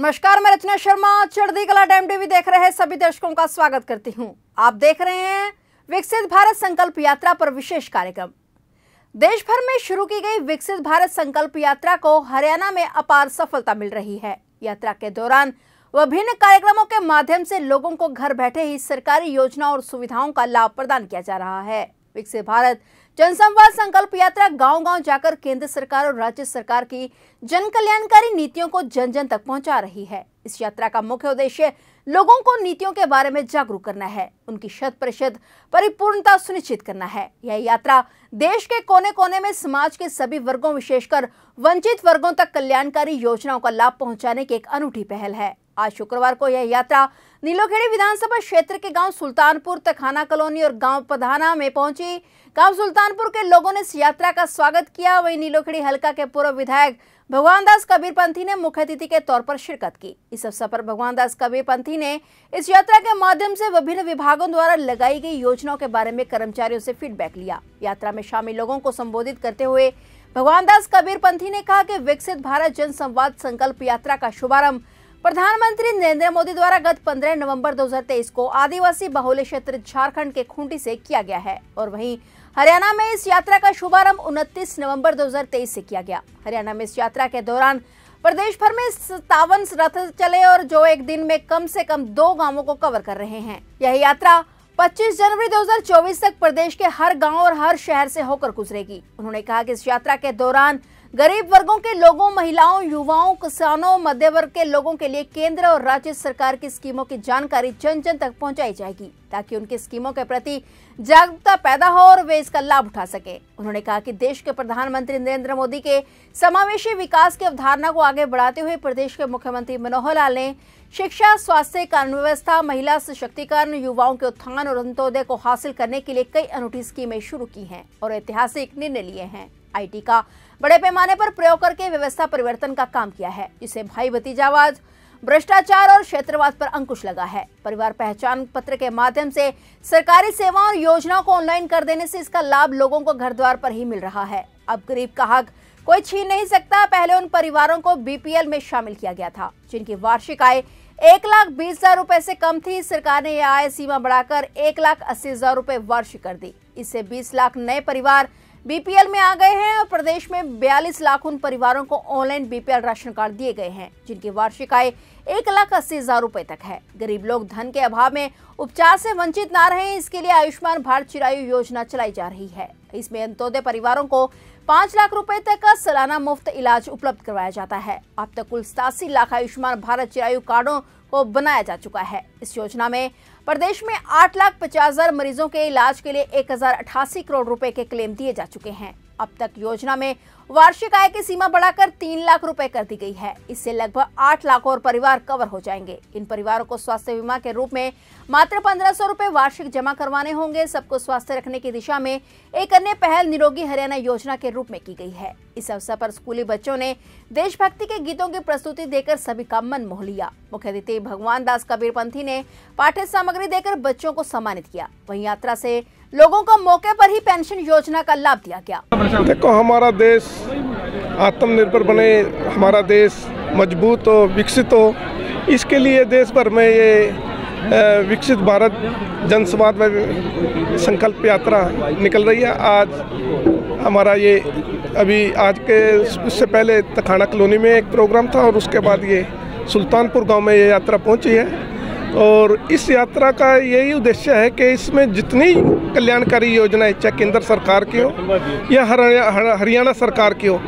नमस्कार, मैं रचना शर्मा चढ़ती कला टाइम टीवी देख रहे सभी दर्शकों का स्वागत करती हूं। आप देख रहे हैं विकसित भारत संकल्प यात्रा पर विशेष कार्यक्रम। देश भर में शुरू की गई विकसित भारत संकल्प यात्रा को हरियाणा में अपार सफलता मिल रही है। यात्रा के दौरान विभिन्न कार्यक्रमों के माध्यम से लोगों को घर बैठे ही सरकारी योजनाओं और सुविधाओं का लाभ प्रदान किया जा रहा है। विकसित भारत जनसंवाद संकल्प यात्रा गांव-गांव जाकर केंद्र सरकार और राज्य सरकार की जन कल्याणकारी नीतियों को जन जन तक पहुंचा रही है। इस यात्रा का मुख्य उद्देश्य लोगों को नीतियों के बारे में जागरूक करना है, उनकी 100% परिपूर्णता सुनिश्चित करना है। यह यात्रा देश के कोने कोने में समाज के सभी वर्गों, विशेषकर वंचित वर्गों तक कल्याणकारी योजनाओं का लाभ पहुंचाने की एक अनूठी पहल है। आज शुक्रवार को यह यात्रा नीलोखेड़ी विधानसभा क्षेत्र के गांव सुल्तानपुर, तखाना कॉलोनी और गांव पधाना में पहुंची। गांव सुल्तानपुर के लोगों ने इस यात्रा का स्वागत किया। वहीं नीलोखेड़ी हलका के पूर्व विधायक भगवान दास कबीरपंथी ने मुख्य अतिथि के तौर पर शिरकत की। इस अवसर पर भगवान दास कबीरपंथी ने इस यात्रा के माध्यम से विभिन्न विभागों द्वारा लगाई गई योजनाओं के बारे में कर्मचारियों से फीडबैक लिया। यात्रा में शामिल लोगों को संबोधित करते हुए भगवान दास कबीरपंथी ने कहा कि विकसित भारत जनसंवाद संकल्प यात्रा का शुभारंभ प्रधानमंत्री नरेंद्र मोदी द्वारा गत 15 नवंबर 2023 को आदिवासी बहुल्य क्षेत्र झारखंड के खूंटी से किया गया है और वहीं हरियाणा में इस यात्रा का शुभारंभ 29 नवंबर 2023 से किया गया। हरियाणा में इस यात्रा के दौरान प्रदेश भर में 57 रथ चले और जो एक दिन में कम से कम 2 गांवों को कवर कर रहे हैं। यह यात्रा 25 जनवरी 2024 तक प्रदेश के हर गांव और हर शहर से होकर गुजरेगी। उन्होंने कहा कि इस यात्रा के दौरान गरीब वर्गों के लोगों, महिलाओं, युवाओं, किसानों, मध्य वर्ग के लोगों के लिए केंद्र और राज्य सरकार की स्कीमों की जानकारी जन जन तक पहुंचाई जाएगी ताकि उनकी स्कीमों के प्रति जागरूकता पैदा हो और वे इसका लाभ उठा सके। उन्होंने कहा कि देश के प्रधानमंत्री नरेंद्र मोदी के समावेशी विकास की अवधारणा को आगे बढ़ाते हुए प्रदेश के मुख्यमंत्री मनोहर लाल ने शिक्षा, स्वास्थ्य, कानून व्यवस्था, महिला सशक्तिकरण, युवाओं के उत्थान और अंत्योदय को हासिल करने के लिए कई अनूठी स्कीमें शुरू की हैं और ऐतिहासिक निर्णय लिए हैं। IT का बड़े पैमाने पर प्रयोग करके व्यवस्था परिवर्तन का काम किया है, जिससे भाई भतीजावाद, भ्रष्टाचार और क्षेत्रवाद पर अंकुश लगा है। परिवार पहचान पत्र के माध्यम से सरकारी सेवाओं और योजनाओं को ऑनलाइन कर देने से इसका लाभ लोगों को घर द्वार पर ही मिल रहा है। अब गरीब का हक कोई छीन नहीं सकता। पहले उन परिवारों को BPL में शामिल किया गया था जिनकी वार्षिक आय 1,20,000 रुपए से कम थी। सरकार ने यह आय सीमा बढ़ाकर 1,80,000 रुपए वार्षिक कर दी। इससे 20 लाख नए परिवार BPL में आ गए हैं और प्रदेश में 42 लाख उन परिवारों को ऑनलाइन BPL राशन कार्ड दिए गए हैं जिनकी वार्षिक आय 1,80,000 रुपए तक है। गरीब लोग धन के अभाव में उपचार से वंचित ना रहें, इसके लिए आयुष्मान भारत चिरायु योजना चलाई जा रही है। इसमें अंत्योदय परिवारों को 5 लाख रुपए तक का सालाना मुफ्त इलाज उपलब्ध करवाया जाता है। अब तक कुल 87 लाख आयुष्मान भारत चिरायु कार्डों को बनाया जा चुका है। इस योजना में प्रदेश में 8,50,000 मरीजों के इलाज के लिए 1,088 करोड़ रुपए के क्लेम दिए जा चुके हैं। अब तक योजना में वार्षिक आय की सीमा बढ़ाकर 3 लाख रुपए कर दी गई है। इससे लगभग 8 लाख और परिवार कवर हो जाएंगे। इन परिवारों को स्वास्थ्य बीमा के रूप में मात्र 1,500 रुपए वार्षिक जमा करवाने होंगे। सबको स्वस्थ रखने की दिशा में एक अन्य पहल निरोगी हरियाणा योजना के रूप में की गई है। इस अवसर पर स्कूली बच्चों ने देशभक्ति के गीतों की प्रस्तुति देकर सभी का मन मोह लिया। मुख्य अतिथि भगवान दास कबीरपंथी ने पाठ्य सामग्री देकर बच्चों को सम्मानित किया। वहीं यात्रा से लोगों को मौके पर ही पेंशन योजना का लाभ दिया गया। देखो, हमारा देश आत्मनिर्भर बने, हमारा देश मजबूत हो, विकसित हो, इसके लिए देश भर में ये विकसित भारत जनसंवाद संकल्प यात्रा निकल रही है। आज हमारा ये अभी आज के उससे पहले तखाना कॉलोनी में एक प्रोग्राम था और उसके बाद ये सुल्तानपुर गांव में ये यात्रा पहुंची है। और इस यात्रा का यही उद्देश्य है कि इसमें जितनी कल्याणकारी योजनाएं चाहे केंद्र सरकार की हो या हरियाणा सरकार की हो,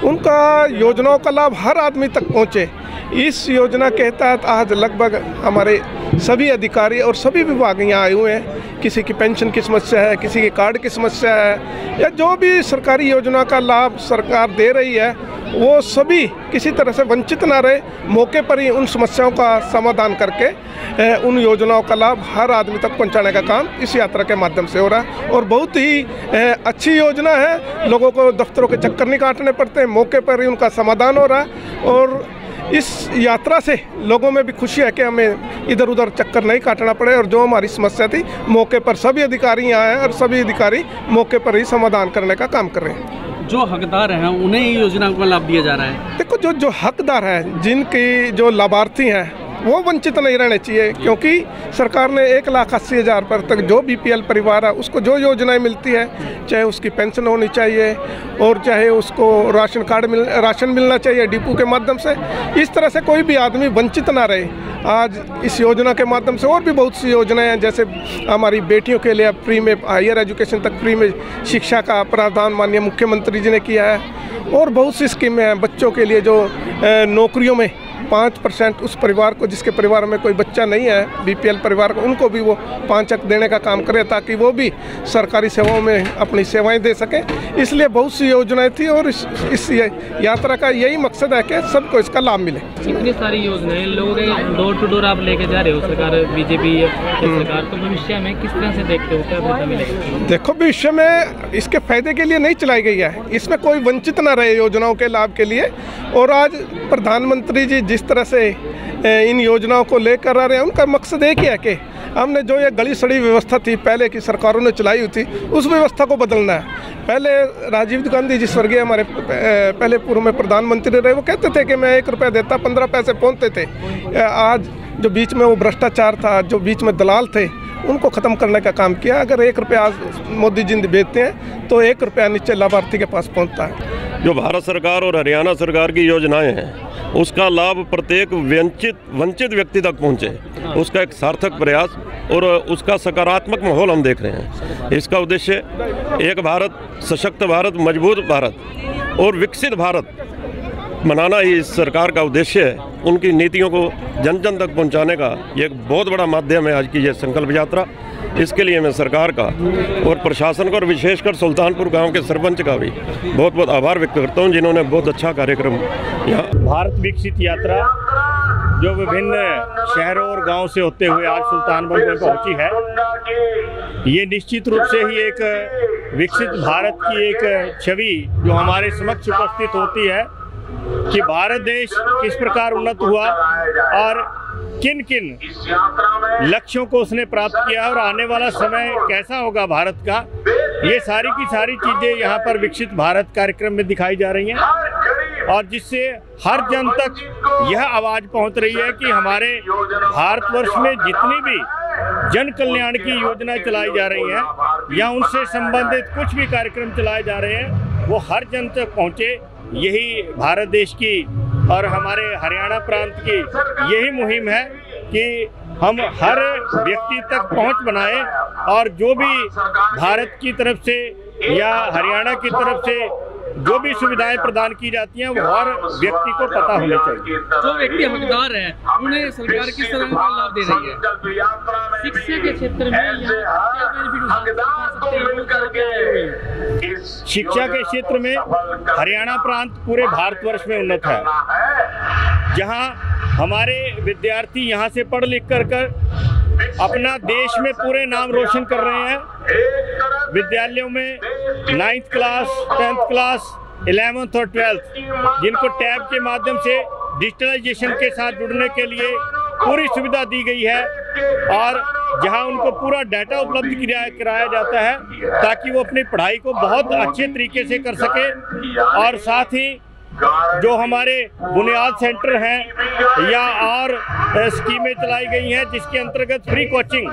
उनका योजनाओं का लाभ हर आदमी तक पहुंचे। इस योजना के तहत आज लगभग हमारे सभी अधिकारी और सभी विभाग यहाँ आए हुए हैं। किसी की पेंशन की समस्या है, किसी के कार्ड की समस्या है, या जो भी सरकारी योजना का लाभ सरकार दे रही है वो सभी किसी तरह से वंचित ना रहे, मौके पर ही उन समस्याओं का समाधान करके उन योजनाओं का लाभ हर आदमी तक पहुंचाने का काम इस यात्रा के माध्यम से हो रहा है। और बहुत ही अच्छी योजना है। लोगों को दफ्तरों के चक्कर नहीं काटने पड़ते, मौके पर ही उनका समाधान हो रहा है। और इस यात्रा से लोगों में भी खुशी है कि हमें इधर उधर चक्कर नहीं काटना पड़े और जो हमारी समस्या थी मौके पर सभी अधिकारी यहाँ आए और सभी अधिकारी मौके पर ही समाधान करने का काम कर रहे हैं। जो हकदार हैं उन्हें ये योजना का लाभ दिया जा रहा है। देखो, जो हकदार है, जिनकी जो लाभार्थी हैं, वो वंचित नहीं रहने चाहिए, क्योंकि सरकार ने 1,80,000 पर तक जो BPL परिवार है उसको जो योजनाएं मिलती है, चाहे उसकी पेंशन होनी चाहिए और चाहे उसको राशन मिलना चाहिए डिपो के माध्यम से। इस तरह से कोई भी आदमी वंचित ना रहे। आज इस योजना के माध्यम से और भी बहुत सी योजनाएं हैं, जैसे हमारी बेटियों के लिए फ्री में हायर एजुकेशन तक फ्री में शिक्षा का प्रावधान माननीय मुख्यमंत्री जी ने किया है, और बहुत सी स्कीमें हैं बच्चों के लिए, जो नौकरियों में 5% उस परिवार को जिसके परिवार में कोई बच्चा नहीं है, BPL परिवार को, उनको भी वो 5 अंक देने का काम करे, ताकि वो भी सरकारी सेवाओं में अपनी सेवाएं दे सके। इसलिए बहुत सी योजनाएं थी, और इस यात्रा का यही मकसद है कि सबको इसका लाभ मिले। इतनी सारी योजनाएं लोगों के डोर टू डोर आप लेके जा रहे हो, सरकार BJP सरकार, तो भविष्य में किस तरह से देखते हो, क्या फायदा मिलेगा? देखो, भविष्य में इसके फायदे के लिए नहीं चलाई गई है, इसमें कोई वंचित ना रहे योजनाओं के लाभ के लिए। और आज प्रधानमंत्री जी जिस तरह से इन योजनाओं को लेकर आ रहे हैं, उनका मकसद एक ही है कि हमने जो ये गली सड़ी व्यवस्था थी पहले की सरकारों ने चलाई हुई थी, उस व्यवस्था को बदलना है। पहले राजीव गांधी जी स्वर्गीय हमारे पहले पूर्व में प्रधानमंत्री रहे, वो कहते थे कि मैं 1 रुपया देता 15 पैसे पहुँचते थे। आज जो बीच में वो भ्रष्टाचार था, जो बीच में दलाल थे, उनको ख़त्म करने का काम किया। अगर 1 रुपया आज मोदी जी भेजते हैं तो 1 रुपया नीचे लाभार्थी के पास पहुँचता है। जो भारत सरकार और हरियाणा सरकार की योजनाएं हैं, उसका लाभ प्रत्येक वंचित व्यक्ति तक पहुंचे, उसका एक सार्थक प्रयास और उसका सकारात्मक माहौल हम देख रहे हैं। इसका उद्देश्य एक भारत, सशक्त भारत, मजबूत भारत और विकसित भारत बनाना ही इस सरकार का उद्देश्य है। उनकी नीतियों को जन जन तक पहुंचाने का ये एक बहुत बड़ा माध्यम है आज की ये संकल्प यात्रा। इसके लिए मैं सरकार का और प्रशासन का और विशेषकर सुल्तानपुर गांव के सरपंच का भी बहुत बहुत आभार व्यक्त करता हूं, जिन्होंने बहुत अच्छा कार्यक्रम यहाँ। भारत विकसित यात्रा जो विभिन्न शहरों और गांव से होते हुए आज सुल्तानपुर में पहुंची है, ये निश्चित रूप से ही एक विकसित भारत की एक छवि जो हमारे समक्ष उपस्थित होती है कि भारत देश किस प्रकार उन्नत हुआ और किन किन लक्ष्यों को उसने प्राप्त किया और आने वाला समय कैसा होगा भारत का, ये सारी की सारी चीज़ें यहाँ पर विकसित भारत कार्यक्रम में दिखाई जा रही हैं, और जिससे हर जन तक यह आवाज़ पहुँच रही है कि हमारे भारतवर्ष में जितनी भी जन कल्याण की योजनाएं चलाई जा रही हैं या उनसे संबंधित कुछ भी कार्यक्रम चलाए जा रहे हैं, वो हर जन तक पहुँचे। यही भारत देश की और हमारे हरियाणा प्रांत की यही मुहिम है कि हम हर व्यक्ति तक पहुंच बनाएं, और जो भी भारत की तरफ से या हरियाणा की तरफ से जो भी सुविधाएं प्रदान की जाती हैं वो हर व्यक्ति को पता होनी चाहिए। जो व्यक्ति हकदार है उन्हें सरकार किस तरह का लाभ दे रही है? शिक्षा के क्षेत्र में शिक्षा के क्षेत्र में हरियाणा प्रांत पूरे भारतवर्ष में उन्नत है, जहां हमारे विद्यार्थी यहां से पढ़ लिख कर अपना देश में पूरे नाम रोशन कर रहे हैं। विद्यालयों में 9th class, 10th class, 11th और 12th जिनको टैब के माध्यम से डिजिटलाइजेशन के साथ जुड़ने के लिए पूरी सुविधा दी गई है, और जहां उनको पूरा डाटा उपलब्ध कराया जाता है ताकि वो अपनी पढ़ाई को बहुत अच्छे तरीके से कर सके। और साथ ही जो हमारे बुनियाद सेंटर हैं या और स्कीमें चलाई गई हैं जिसके अंतर्गत फ्री कोचिंग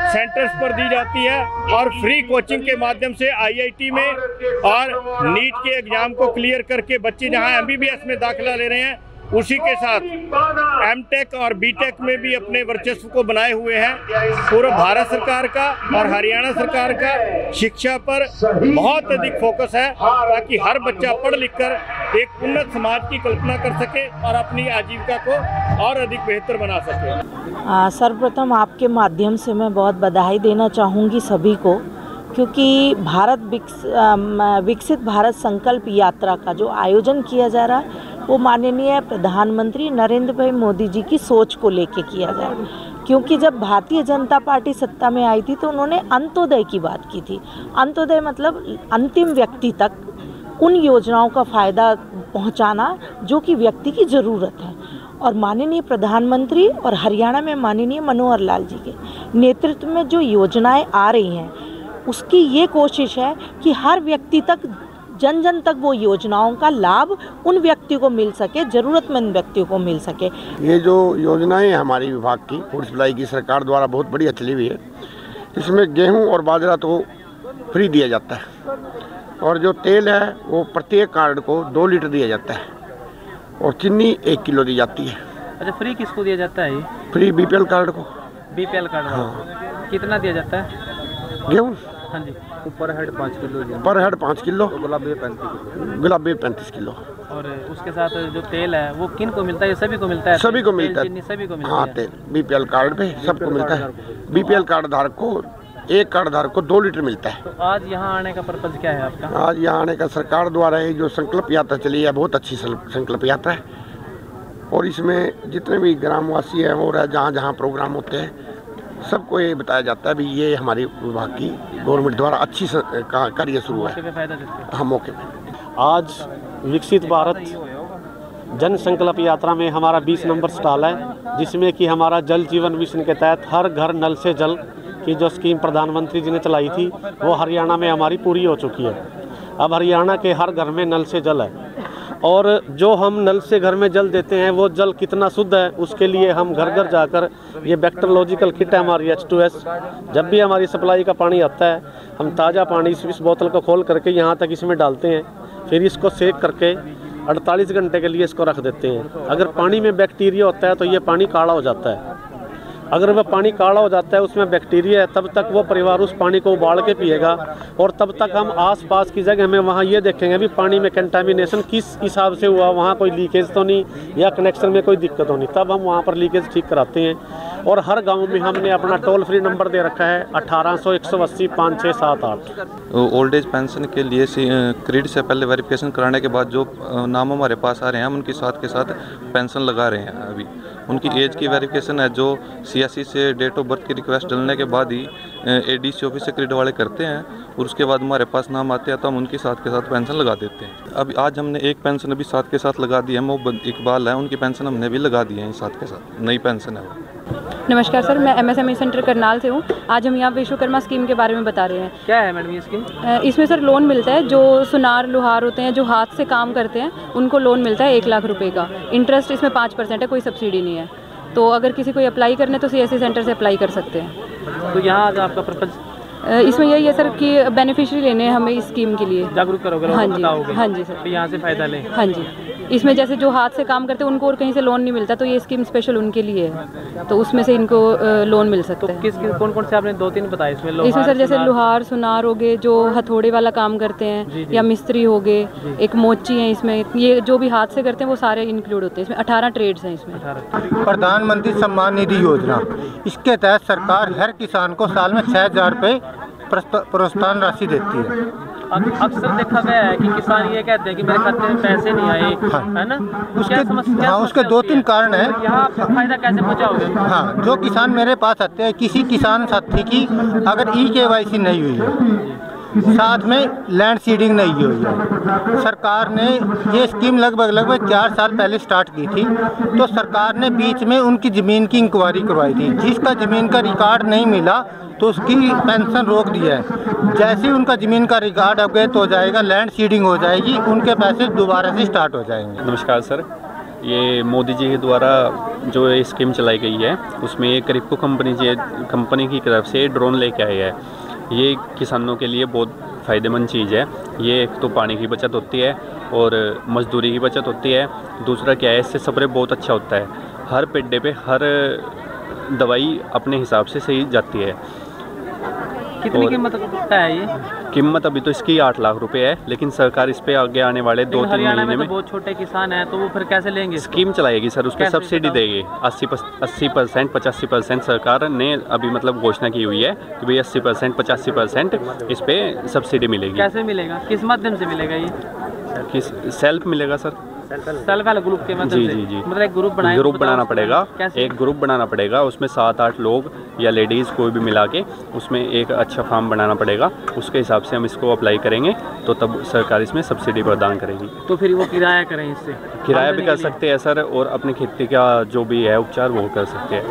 सेंटर्स पर दी जाती है, और फ्री कोचिंग के माध्यम से IIT में और नीट के एग्जाम को क्लियर करके बच्चे जहां MBBS में दाखिला ले रहे हैं, उसी के साथ MTech और BTech में भी अपने वर्चस्व को बनाए हुए हैं। पूरा भारत सरकार का और हरियाणा सरकार का शिक्षा पर बहुत अधिक फोकस है ताकि हर बच्चा पढ़ लिख कर एक उन्नत समाज की कल्पना कर सके और अपनी आजीविका को और अधिक बेहतर बना सके। सर्वप्रथम आपके माध्यम से मैं बहुत बधाई देना चाहूँगी सभी को, क्योंकि विकसित भारत संकल्प यात्रा का जो आयोजन किया जा रहा है वो माननीय प्रधानमंत्री नरेंद्र भाई मोदी जी की सोच को लेके किया जा रहा है। क्योंकि जब भारतीय जनता पार्टी सत्ता में आई थी तो उन्होंने अंत्योदय की बात की थी। अंत्योदय मतलब अंतिम व्यक्ति तक उन योजनाओं का फ़ायदा पहुंचाना जो कि व्यक्ति की ज़रूरत है। और माननीय प्रधानमंत्री और हरियाणा में माननीय मनोहर लाल जी के नेतृत्व में जो योजनाएं आ रही हैं उसकी ये कोशिश है कि हर व्यक्ति तक जन जन तक वो योजनाओं का लाभ उन व्यक्तियों को मिल सके, ज़रूरतमंद व्यक्तियों को मिल सके। ये जो योजनाएं हमारी विभाग की फूड सप्लाई की सरकार द्वारा बहुत बढ़िया चली हुई है। इसमें गेहूं और बाजरा तो फ्री दिया जाता है और जो तेल है वो प्रत्येक कार्ड को 2 लीटर दिया जाता है और चीनी 1 किलो दी जाती है। अच्छा, फ्री किसको दिया जाता है? फ्री बीपीएल कार्ड को। BPL card? हाँ। कितना दिया जाता है? गेहूँ? हाँ जी। पर हेड 5 किलो। पर हेड 5 किलो। गुलाबी 35 किलो। गुलाबी 35 किलो। और उसके साथ जो तेल है वो किन को मिलता है? सभी को मिलता है? सभी को मिलता है। सभी को मिलता है। हाँ, तेल बीपीएल कार्ड पे सबको मिलता है। बीपीएल कार्ड धारक को, एक कार्ड धारक को 2 लीटर मिलता है। तो आज यहाँ आने का पर्पज क्या है आपका? आज यहाँ आने का सरकार द्वारा ये जो संकल्प यात्रा चली है बहुत अच्छी संकल्प यात्रा है और इसमें जितने भी ग्रामवासी हैं और जहाँ जहाँ प्रोग्राम होते हैं सबको ये बताया जाता है भी ये हमारी विभाग की गवर्नमेंट द्वारा अच्छी कार्य शुरू है। हाँ, मौके पे। आज विकसित भारत जन संकल्प यात्रा में हमारा 20 नंबर स्टॉल है, जिसमें कि हमारा जल जीवन मिशन के तहत हर घर नल से जल की जो स्कीम प्रधानमंत्री जी ने चलाई थी वो हरियाणा में हमारी पूरी हो चुकी है। अब हरियाणा के हर घर में नल से जल है और जो हम नल से घर में जल देते हैं वो जल कितना शुद्ध है उसके लिए हम घर घर जाकर ये बैक्टीरियोलॉजिकल किट है हमारी H2S। जब भी हमारी सप्लाई का पानी आता है हम ताज़ा पानी इस बोतल को खोल करके यहाँ तक इसमें डालते हैं, फिर इसको सेक करके 48 घंटे के लिए इसको रख देते हैं। अगर पानी में बैक्टीरिया होता है तो ये पानी काला हो जाता है। अगर वह पानी काला हो जाता है उसमें बैक्टीरिया है, तब तक वो परिवार उस पानी को उबाल के पिएगा और तब तक हम आसपास की जगह में वहाँ ये देखेंगे भी पानी में कंटामिनेशन किस हिसाब से हुआ, वहाँ कोई लीकेज तो नहीं या कनेक्शन में कोई दिक्कत तो नहीं, तब हम वहाँ पर लीकेज ठीक कराते हैं। और हर गांव में हमने अपना टोल फ्री नंबर दे रखा है 1800 180 5678। ओल्ड एज पेंशन के लिए क्रेडिट से पहले वेरिफिकेशन कराने के बाद जो नाम हमारे पास आ रहे हैं हम उनके साथ के साथ पेंशन लगा रहे हैं। अभी उनकी एज की वेरिफिकेशन है जो CSC से डेट ऑफ बर्थ की रिक्वेस्ट डालने के बाद ही ADC ऑफिस से क्रेडिट वाले करते हैं और उसके बाद हमारे पास नाम आते हैं तो हम उनके साथ के साथ पेंशन लगा देते हैं। अभी आज हमने एक पेंशन अभी साथ के साथ लगा दी है, मोहब्बत इकबाल है, उनकी पेंशन हमने भी लगा दी है साथ के साथ, नई पेंशन है वो। नमस्कार सर, मैं MSME सेंटर करनाल से हूँ। आज हम यहाँ विश्वकर्मा स्कीम के बारे में बता रहे हैं। क्या है मैडम ये स्कीम? इसमें सर लोन मिलता है, जो सुनार लुहार होते हैं जो हाथ से काम करते हैं उनको लोन मिलता है 1 लाख रुपए का। इंटरेस्ट इसमें 5% है, कोई सब्सिडी नहीं है। तो अगर किसी को अप्लाई करना है तो CSC सेंटर से अप्लाई कर सकते हैं। तो यहाँ आज आपका पर्पज इसमें यही है सर कि बेनिफिशियरी लेने हैं हमें इस स्कीम के लिए। जागरूक करोगे? हाँ जी, हाँ जी सर। तो यहाँ से फ़ायदा लें? हाँ जी। इसमें जैसे जो हाथ से काम करते हैं उनको और कहीं से लोन नहीं मिलता, तो ये स्कीम स्पेशल उनके लिए है, तो उसमें से इनको लोन मिल सकता है। तो कौन कौन से आपने 2-3 बताए इसमें? इसमें सर जैसे लुहार सुनार हो गए जो हथौड़े वाला काम करते हैं, या मिस्त्री हो गए, एक मोची है इसमें, ये जो भी हाथ से करते हैं वो सारे इंक्लूड होते हैं इसमें। 18 ट्रेड्स हैं इसमें। प्रधानमंत्री सम्मान निधि योजना, इसके तहत सरकार हर किसान को साल में 6000 रुपये प्रोत्साहन राशि देती है। अक्सर देखा गया है कि किसान ये कहते हैं कि मेरे खाते में पैसे नहीं आए, है ना? उसके 2-3 कारण हैं। यहाँ आप फायदा कैसे पहुँचाओगे? हाँ, जो किसान मेरे पास आते हैं, किसी किसान साथी की अगर EKYC नहीं हुई है, साथ में लैंड सीडिंग नहीं हुई है, सरकार ने ये स्कीम लगभग 4 साल पहले स्टार्ट की थी, तो सरकार ने बीच में उनकी ज़मीन की इंक्वायरी करवाई थी। जिसका ज़मीन का रिकॉर्ड नहीं मिला तो उसकी पेंशन रोक दिया है। जैसे ही उनका ज़मीन का रिकॉर्ड अपडेट हो जाएगा, लैंड सीडिंग हो जाएगी, उनके पैसे दोबारा से स्टार्ट हो जाएंगे। नमस्कार सर, ये मोदी जी के द्वारा जो ये स्कीम चलाई गई है उसमें एक करीबको कंपनी की तरफ से ड्रोन लेके आए हैं। ये किसानों के लिए बहुत फ़ायदेमंद चीज़ है। ये एक तो पानी की बचत होती है और मजदूरी की बचत होती है। दूसरा क्या है, इससे स्प्रे बहुत अच्छा होता है। हर पेड्डे पे हर दवाई अपने हिसाब से सही जाती है। कितनी कीमत है ये? कीमत अभी तो इसकी 8 लाख रुपए है, लेकिन सरकार इस पे आगे आने वाले 2-3 महीने में बहुत छोटे किसान हैं तो वो फिर कैसे लेंगे? स्कीम चलाएगी सर, उस पर सब्सिडी देगी 80% 85% सरकार ने अभी मतलब घोषणा की हुई है कि भाई 80% 85% इस पे सब्सिडी मिलेगी। कैसे मिलेगा, किस माध्यम से मिलेगा ये? किस सेल्फ मिलेगा सर, सेल्फ वाला ग्रुप के माध्यम से? जी। मतलब एक ग्रुप बनाना पड़ेगा। एक ग्रुप बनाना पड़ेगा, उसमें 7-8 लोग या लेडीज़ कोई भी मिला के उसमें एक अच्छा फार्म बनाना पड़ेगा। उसके हिसाब से हम इसको अप्लाई करेंगे तो तब सरकार इसमें सब्सिडी प्रदान करेगी। तो फिर वो किराया करें, इससे किराया भी कर सकते हैं सर, और अपनी खेती का जो भी है उपचार वो कर सकते हैं।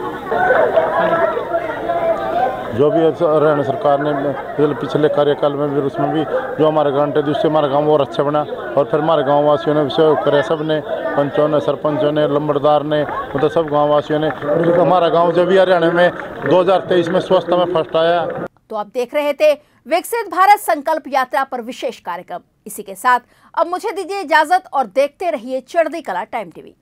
जो भी हरियाणा सरकार ने पिछले कार्यकाल में भी उसमें भी जो हमारे गारंटी दी उससे हमारा गाँव और अच्छा बना। और फिर हमारे गाँव वासियों ने सहयोग करे, सब ने, पंचों ने, सरपंचों ने, लंबड़दार ने, मतलब सब गाँव वासियों ने। हमारा गाँव जब भी हरियाणा में 2023 में स्वच्छता में फर्स्ट आया। तो आप देख रहे थे विकसित भारत संकल्प यात्रा पर विशेष कार्यक्रम। इसी के साथ अब मुझे दीजिए इजाजत और देखते रहिए चढ़ती कला टाइम टीवी।